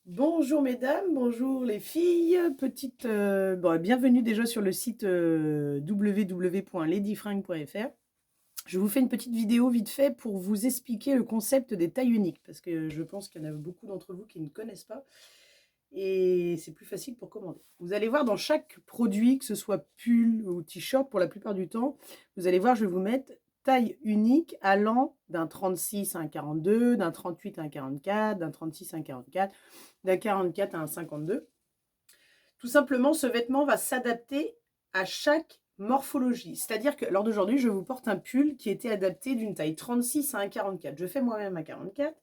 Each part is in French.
Bonjour mesdames, bonjour les filles, bienvenue déjà sur le site www.ladyfringues.fr. Je vous fais une petite vidéo vite fait pour vous expliquer le concept des tailles uniques, parce que je pense qu'il y en a beaucoup d'entre vous qui ne connaissent pas, et c'est plus facile pour commander. Vous allez voir dans chaque produit, que ce soit pull ou t-shirt pour la plupart du temps, vous allez voir, je vais vous mettre taille unique allant d'un 36 à un 42, d'un 38 à un 44, d'un 36 à un 44, d'un 44 à un 52. Tout simplement, ce vêtement va s'adapter à chaque morphologie. C'est-à-dire que lors d'aujourd'hui, je vous porte un pull qui était adapté d'une taille 36 à un 44. Je fais moi-même un 44,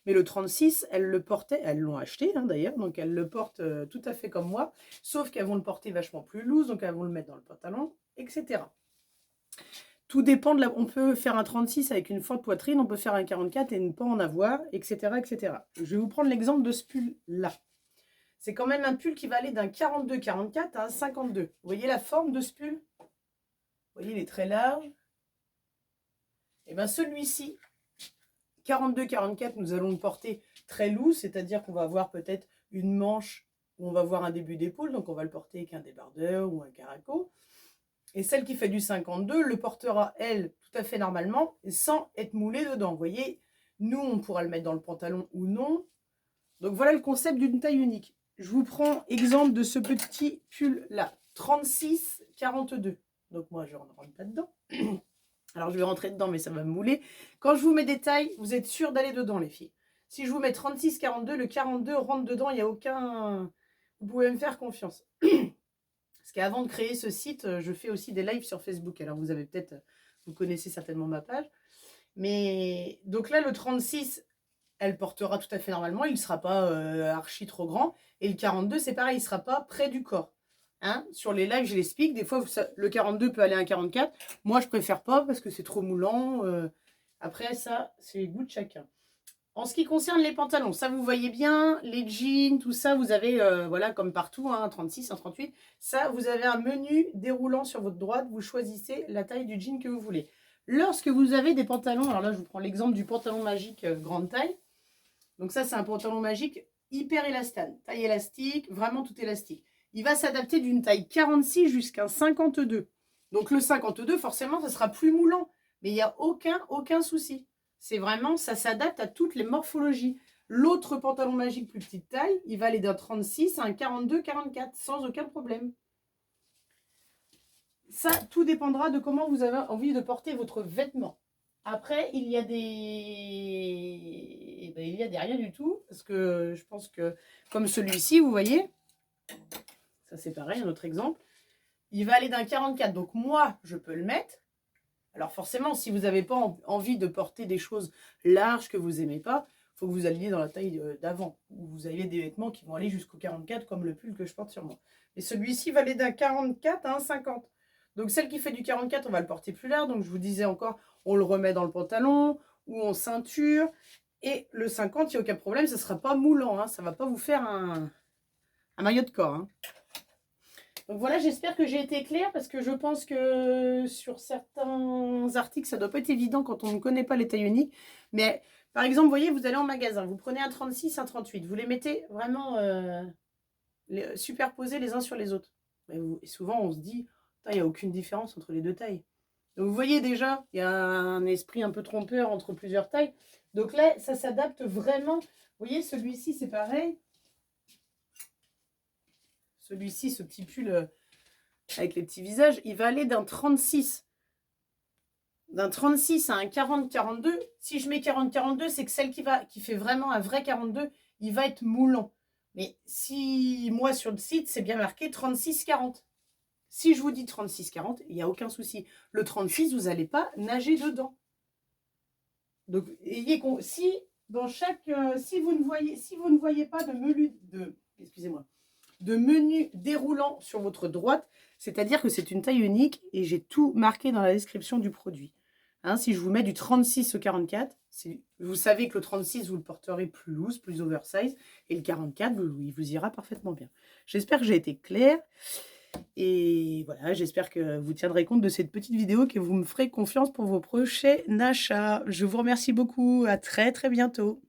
mais le 36, elles le portaient, elles l'ont acheté d'ailleurs, donc elles le portent tout à fait comme moi, sauf qu'elles vont le porter vachement plus loose, donc elles vont le mettre dans le pantalon, etc. Tout dépend de la... On peut faire un 36 avec une forte poitrine, on peut faire un 44 et ne pas en avoir, etc. etc. Je vais vous prendre l'exemple de ce pull-là. C'est quand même un pull qui va aller d'un 42-44 à un 52. Vous voyez la forme de ce pull? Vous voyez, il est très large. Et bien celui-ci, 42-44, nous allons le porter très lourd, c'est-à-dire qu'on va avoir peut-être une manche où on va voir un début d'épaule, donc on va le porter avec un débardeur ou un caraco. Et celle qui fait du 52 le portera, elle, tout à fait normalement, sans être moulée dedans. Vous voyez, nous, on pourra le mettre dans le pantalon ou non. Donc voilà le concept d'une taille unique. Je vous prends exemple de ce petit pull-là, 36-42. Donc moi, je ne rentre pas dedans. Alors je vais rentrer dedans, mais ça va me mouler. Quand je vous mets des tailles, vous êtes sûr d'aller dedans, les filles. Si je vous mets 36-42, le 42 rentre dedans, il n'y a aucun... Vous pouvez me faire confiance. Parce qu'avant de créer ce site, je fais aussi des lives sur Facebook. Alors vous avez peut-être, vous connaissez certainement ma page. Mais donc là, le 36, elle portera tout à fait normalement. Il ne sera pas archi trop grand. Et le 42, c'est pareil, il ne sera pas près du corps. Hein, sur les lives, je l'explique. Des fois, le 42 peut aller à un 44. Moi, je préfère pas parce que c'est trop moulant. Après, ça, c'est les goûts de chacun. En ce qui concerne les pantalons, ça vous voyez bien, les jeans, tout ça, vous avez, voilà, comme partout, hein, un 36, un 38. Ça, vous avez un menu déroulant sur votre droite. Vous choisissez la taille du jean que vous voulez. Lorsque vous avez des pantalons, alors là, je vous prends l'exemple du pantalon magique grande taille. Donc ça, c'est un pantalon magique hyper élastane. Taille élastique, vraiment tout élastique. Il va s'adapter d'une taille 46 jusqu'à un 52. Donc le 52, forcément, ça sera plus moulant. Mais il n'y a aucun souci. C'est vraiment, ça s'adapte à toutes les morphologies. L'autre pantalon magique plus petite taille, il va aller d'un 36 à un 42-44, sans aucun problème. Ça, tout dépendra de comment vous avez envie de porter votre vêtement. Après, il y a des rien du tout, parce que je pense que, comme celui-ci, vous voyez, ça c'est pareil, un autre exemple, il va aller d'un 44, donc moi, je peux le mettre. Alors forcément, si vous n'avez pas envie de porter des choses larges que vous n'aimez pas, il faut que vous alliez dans la taille d'avant, où vous avez des vêtements qui vont aller jusqu'au 44, comme le pull que je porte sur moi. Et celui-ci va aller d'un 44 à un 50. Donc celle qui fait du 44, on va le porter plus large. Donc je vous disais encore, on le remet dans le pantalon ou en ceinture. Et le 50, il n'y a aucun problème, ça ne sera pas moulant. Hein, ça ne va pas vous faire un maillot de corps. Hein. Donc voilà, j'espère que j'ai été claire parce que je pense que sur certains articles, ça ne doit pas être évident quand on ne connaît pas les tailles uniques. Mais par exemple, vous voyez, vous allez en magasin, vous prenez un 36, un 38, vous les mettez vraiment superposés les uns sur les autres. Et souvent, on se dit, il n'y a aucune différence entre les deux tailles. Donc vous voyez déjà, il y a un esprit un peu trompeur entre plusieurs tailles. Donc là, ça s'adapte vraiment. Vous voyez, celui-ci, c'est pareil. Celui-ci, ce petit pull avec les petits visages, il va aller d'un 36 à un 40-42. Si je mets 40-42, c'est que celle qui fait vraiment un vrai 42, il va être moulant. Mais si moi sur le site, c'est bien marqué 36-40. Si je vous dis 36-40, il n'y a aucun souci. Le 36, vous n'allez pas nager dedans. Donc, si dans chaque, si vous ne voyez pas de menu déroulant sur votre droite, c'est-à-dire que c'est une taille unique et j'ai tout marqué dans la description du produit. Hein, si je vous mets du 36 au 44, vous savez que le 36, vous le porterez plus loose, plus oversize, et le 44, il vous ira parfaitement bien. J'espère que j'ai été claire. Et voilà, j'espère que vous tiendrez compte de cette petite vidéo, que vous me ferez confiance pour vos prochains achats. Je vous remercie beaucoup. À très bientôt.